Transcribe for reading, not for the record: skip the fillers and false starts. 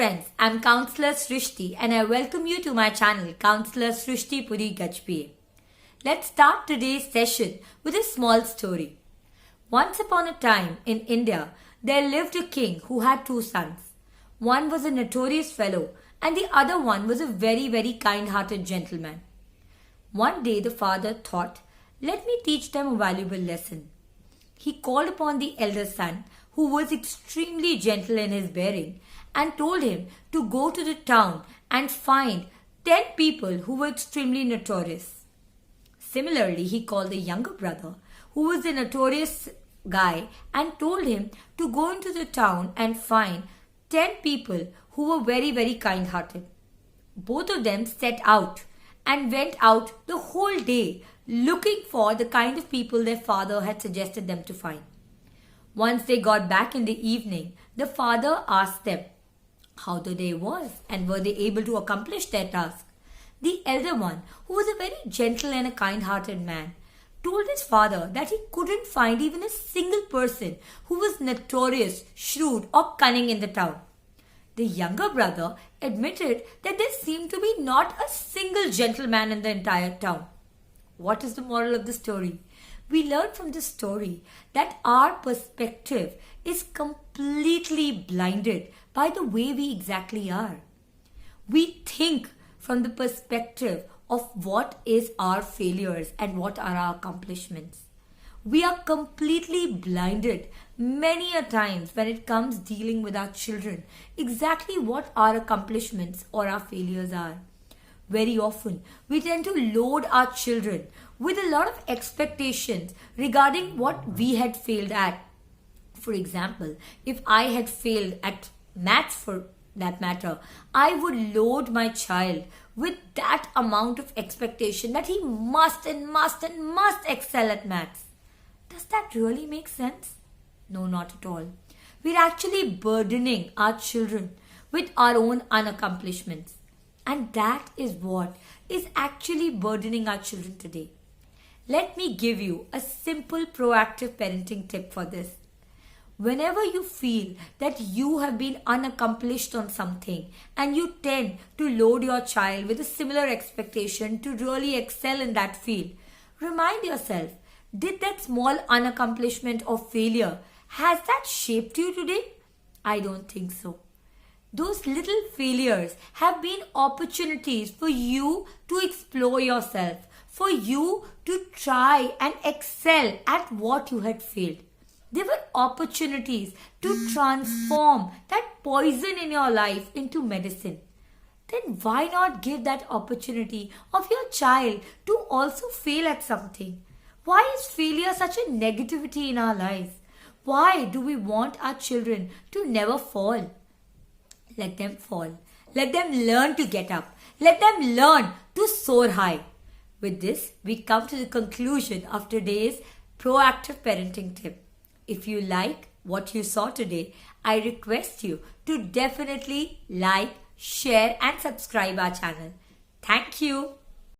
friends, I'm Counselor Srishti and I welcome you to my channel Counselor Srishti Puri Gajpiye. Let's start today's session with a small story. Once upon a time in India, there lived a king who had two sons. One was a notorious fellow and the other one was a very kind-hearted gentleman. One day the father thought, let me teach them a valuable lesson. He called upon the elder son, who was extremely gentle in his bearing, and told him to go to the town and find 10 people who were extremely notorious. Similarly, he called the younger brother, who was the notorious guy, and told him to go into the town and find 10 people who were very kind-hearted. Both of them set out and went out the whole day looking for the kind of people their father had suggested them to find. Once they got back in the evening, the father asked them how the day was and were they able to accomplish their task. The elder one, who was a very gentle and a kind-hearted man, told his father that he couldn't find even a single person who was notorious, shrewd or cunning in the town. The younger brother admitted that there seemed to be not a single gentleman in the entire town. What is the moral of the story? We learn from this story that our perspective is completely blinded by the way we exactly are. We think from the perspective of what is our failures and what are our accomplishments. We are completely blinded many a times when it comes dealing with our children, exactly what our accomplishments or our failures are. Very often, we tend to load our children with a lot of expectations regarding what we had failed at. For example, if I had failed at maths for that matter, I would load my child with that amount of expectation that he must excel at maths. Does that really make sense? No, not at all. We're actually burdening our children with our own unaccomplishments. And that is what is actually burdening our children today. Let me give you a simple proactive parenting tip for this. Whenever you feel that you have been unaccomplished on something and you tend to load your child with a similar expectation to really excel in that field, remind yourself, did that small unaccomplishment or failure, has that shaped you today? I don't think so. Those little failures have been opportunities for you to explore yourself, for you to try and excel at what you had failed. They were opportunities to transform that poison in your life into medicine. Then why not give that opportunity of your child to also fail at something? Why is failure such a negativity in our lives? Why do we want our children to never fall? Let them fall. Let them learn to get up. Let them learn to soar high. With this, we come to the conclusion of today's proactive parenting tip. If you like what you saw today, I request you to definitely like, share and subscribe our channel. Thank you.